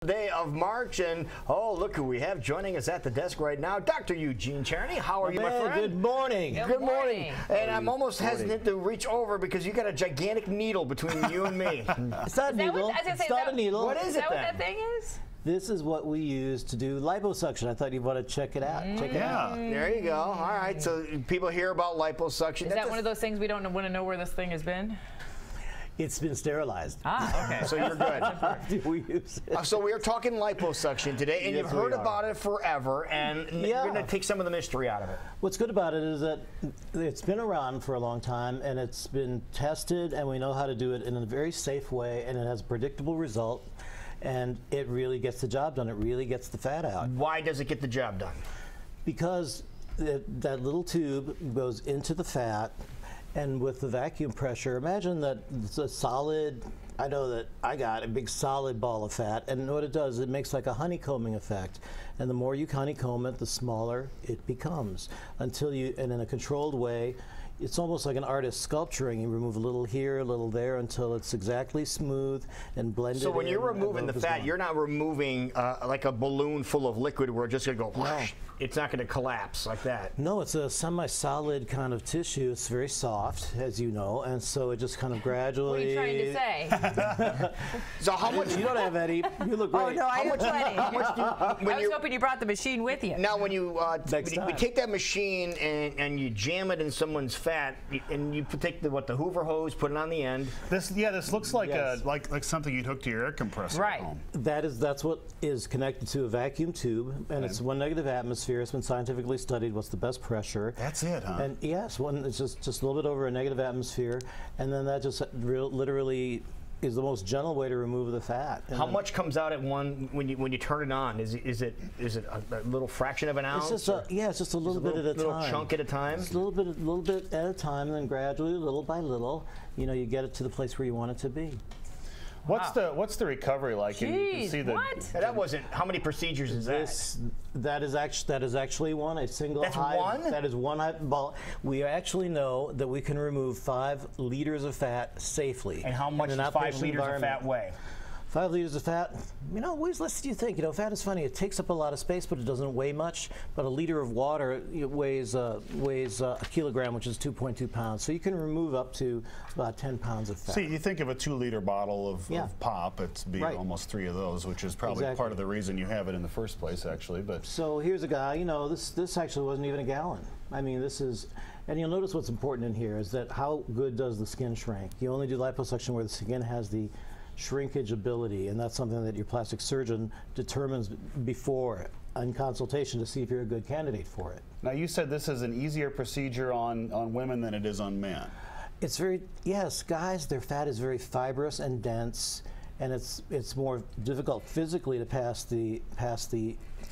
day of March, and oh, look who we have joining us at the desk right now, Dr. Eugene Cherny. How are you, my friend? Good morning. Good morning. And I'm almost hesitant to reach over because you got a gigantic needle between you and me. It's not a needle. It's not a needle. What is it then? Is that what that thing is? This is what we use to do liposuction. I thought you'd want to check it out. Check it out. There you go. All right. So people hear about liposuction. Is that one of those things we don't want to know where this thing has been? It's been sterilized. Ah, okay. So you're good. We use it. So we are talking liposuction today, and Yes, you've heard we are. about it forever, and you're going to take some of the mystery out of it. What's good about it is that it's been around for a long time, and it's been tested, and we know how to do it in a very safe way, and it has a predictable result, and it really gets the job done. It really gets the fat out. Why does it get the job done? Because that little tube goes into the fat, and with the vacuum pressure, imagine that it's a solid, I know that I got a big solid ball of fat, and what it does, it makes like a honeycombing effect. And the more you honeycomb it, the smaller it becomes. Until you, and in a controlled way, it's almost like an artist sculpturing. You remove a little here, a little there, until it's exactly smooth and blended. So when you're removing the fat, you're not removing like a balloon full of liquid where it's just going to go whoosh. It's not going to collapse like that. No, it's a semi-solid kind of tissue. It's very soft, as you know, and so it just kind of gradually... What are you trying to say? So how much... You don't have any. You look great. Oh, no, I have plenty. How much do you, I was hoping you brought the machine with you. Now, when you we time. take that machine and you jam it in someone's fat, and you take the Hoover hose, put it on the end. This looks like like something you'd hook to your air compressor. Right. At home. That's what is connected to a vacuum tube, and it's one negative atmosphere. It's been scientifically studied. What's the best pressure? That's it, huh? And yes, it's just a little bit over a negative atmosphere, and then that just literally is the most gentle way to remove the fat. And How much comes out at one when you turn it on? Is it a little fraction of an ounce? It's just it's just a little bit at a time. Little chunk at a time. Just a little bit at a time, and then gradually, little by little, you get it to the place where you want it to be. What's the recovery like? And you can see the what? That wasn't. How many procedures is that? That is actually one. A single. That's one? That is one ball. We actually know that we can remove 5 liters of fat safely. And how much does 5 liters of fat weigh? 5 liters of fat, always less than you think. Fat is funny. It takes up a lot of space, but it doesn't weigh much. But a liter of water weighs a kilogram, which is 2.2 pounds. So you can remove up to about 10 pounds of fat. See, you think of a 2-liter bottle of pop, it's be almost 3 of those, which is probably part of the reason you have it in the first place, actually. But so here's a guy. This actually wasn't even a gallon. I mean, this is, and you'll notice what's important in here is that how good does the skin shrink? You only do liposuction where the skin has the shrinkage ability, and that's something that your plastic surgeon determines before in consultation to see if you're a good candidate for it. now you said this is an easier procedure on women than it is on men. It's yes, guys, their fat is very fibrous and dense, and it's more difficult physically to pass the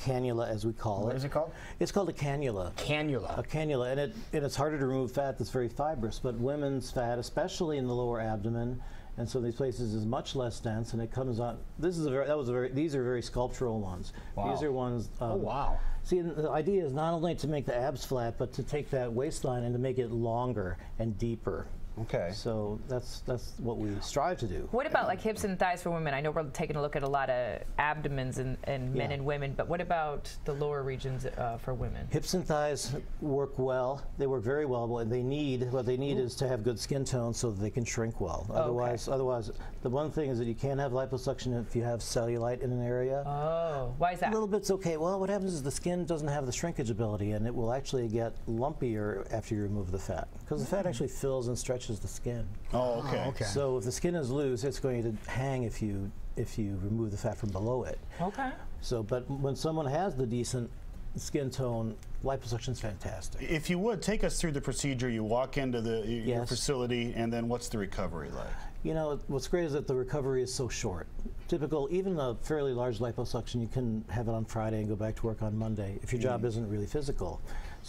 cannula, as we call it. What is it called? It's called a cannula. Cannula. A cannula, and it's harder to remove fat that's very fibrous, but women's fat, especially in the lower abdomen, and so these places is much less dense, and it comes on. These are very sculptural ones. Wow. These are ones. Oh wow! See, the idea is not only to make the abs flat, but to take that waistline and to make it longer and deeper. Okay. So that's what we strive to do. What about like hips and thighs for women? I know we're taking a look at a lot of abdomens in men and women, but what about the lower regions for women? Hips and thighs work well. They work very well. What they need is to have good skin tone so that they can shrink well. Otherwise, the one thing is that you can't have liposuction if you have cellulite in an area. Oh, why is that? A little bit's okay. Well, what happens is the skin doesn't have the shrinkage ability, and it will actually get lumpier after you remove the fat, because the fat actually fills and stretches the skin. Oh, okay. So if the skin is loose, it's going to hang if you remove the fat from below it. Okay. So, but when someone has the decent skin tone, liposuction's fantastic. If you would, take us through the procedure. You walk into your facility, and then what's the recovery like? What's great is that the recovery is so short. Typical, even a fairly large liposuction, you can have it on Friday and go back to work on Monday if your job isn't really physical.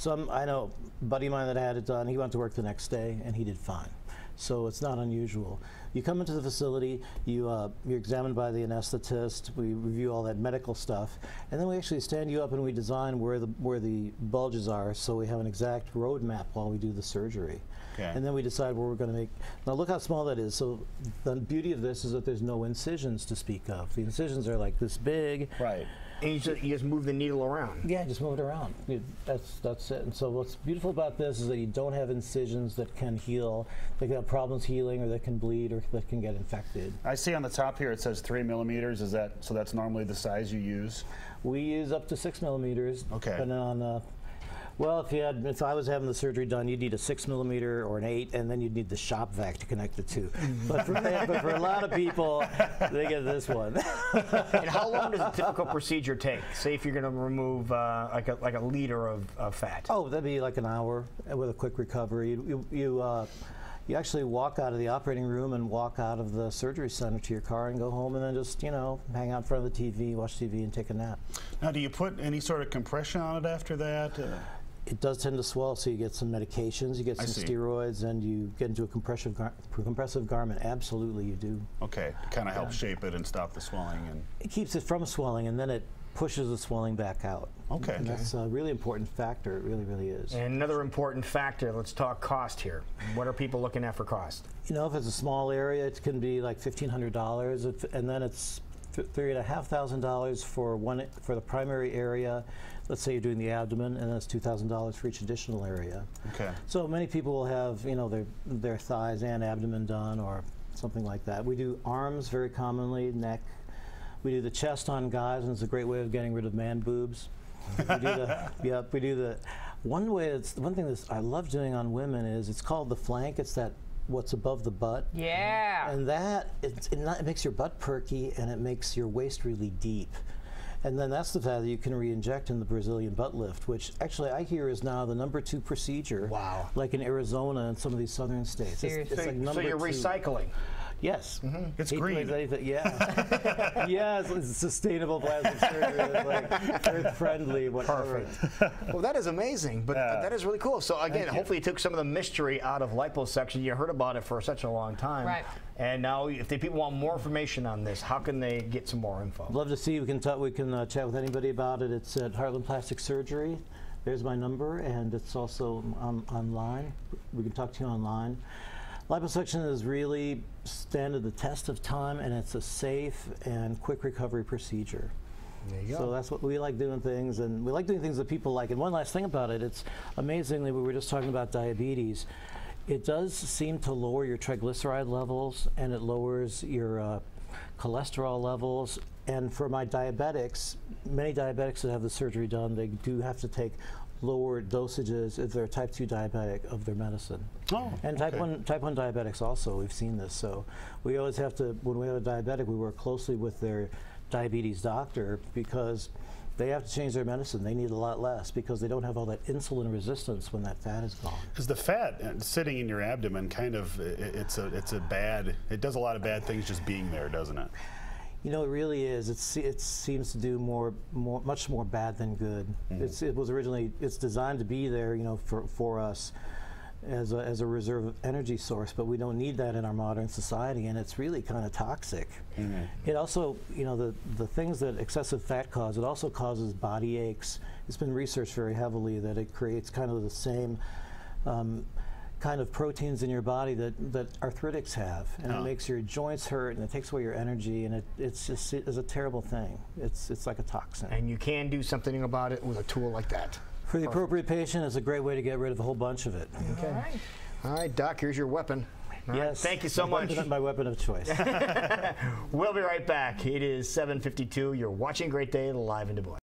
I know a buddy of mine that had it done, he went to work the next day and he did fine. so it's not unusual. You come into the facility, you're examined by the anesthetist, we review all that medical stuff, and then we actually stand you up and we design where the bulges are, so we have an exact roadmap while we do the surgery. Okay. And then we decide where we're going to make. Now look how small that is. So the beauty of this is that there's no incisions to speak of. The incisions are like this big. Right. And you just move the needle around. Yeah, just move it around. That's it. And so what's beautiful about this is that you don't have incisions that can heal. They can have problems healing, or that can bleed, or that can get infected. I see on the top here it says 3 millimeters. Is that so? That's normally the size you use. We use up to 6 millimeters. Okay. Depending on. Well, if I was having the surgery done, you'd need a 6 millimeter or an 8, and then you'd need the shop vac to connect the two. But for a lot of people, they get this one. And how long does a typical procedure take? Say if you're going to remove like a liter of fat. Oh, that'd be like an hour with a quick recovery. You actually walk out of the operating room and walk out of the surgery center to your car and go home, and then just hang out in front of the TV, watch TV, and take a nap. Now, do you put any sort of compression on it after that? It does tend to swell, so you get some medications, you get some steroids, and you get into a compressive garment. Absolutely, you do. Okay, it kind of helps shape it and stop the swelling. And it keeps it from swelling, and then it pushes the swelling back out. Okay. And that's a really important factor. It really, really is. And another important factor, let's talk cost here. What are people looking at for cost? If it's a small area, it can be like $1,500, and then it's $3,500 for the primary area. Let's say you're doing the abdomen, and that's $2,000 for each additional area. Okay. So many people will have, their thighs and abdomen done, or something like that. We do arms very commonly, neck. We do the chest on guys, and it's a great way of getting rid of man boobs. We do the one thing that I love doing on women is it's called the flank. It's what's above the butt. Yeah. And it makes your butt perky, and it makes your waist really deep. And then that's the fat that you can re-inject in the Brazilian butt lift, which actually I hear is now the ¡2 procedure. Wow. Like in Arizona and some of these southern states. Seriously. It's like So you're 2. recycling. Yes. It's green. Yeah. Yes, it's sustainable plastic surgery. It's like earth-friendly, whatever. Perfect. Well, that is amazing, but that is really cool. So again, hopefully you took some of the mystery out of liposuction. You heard about it for such a long time. Right. And now if people want more information on this, how can they get some more info? Love to see you. We can chat with anybody about it. It's at Heartland Plastic Surgery. There's my number, and it's also online. We can talk to you online. Liposuction has really stood the test of time, and it's a safe and quick recovery procedure. There you go. So that's what we like doing things, and we like doing things that people like. And one last thing about it, it's amazingly, we were just talking about diabetes. It does seem to lower your triglyceride levels, and it lowers your cholesterol levels. And for my diabetics, many diabetics that have the surgery done, they do have to take lower dosages if they're type 2 diabetic of their medicine. Oh, and type 1 diabetics also, we've seen this. So we always have to, when we have a diabetic, we work closely with their diabetes doctor, because they have to change their medicine. They need a lot less because they don't have all that insulin resistance when that fat is gone. Is the fat sitting in your abdomen kind of, it does a lot of bad things just being there, doesn't it? It really is. It seems to do much more bad than good. Mm-hmm. It's designed to be there, for us as a reserve energy source, but we don't need that in our modern society, and it's really kind of toxic. Mm-hmm. It also, the things that excessive fat cause, it also causes body aches. It's been researched very heavily that it creates kind of the same kind of proteins in your body that arthritics have, and it makes your joints hurt, and it takes away your energy, and it's a terrible thing. It's like a toxin. And you can do something about it with a tool like that. For the appropriate patient, it's a great way to get rid of a whole bunch of it. Okay. All right, Doc, here's your weapon. All yes. Right. Thank you so much. My weapon of choice. We'll be right back. It is 7:52. You're watching Great Day live in Des Moines.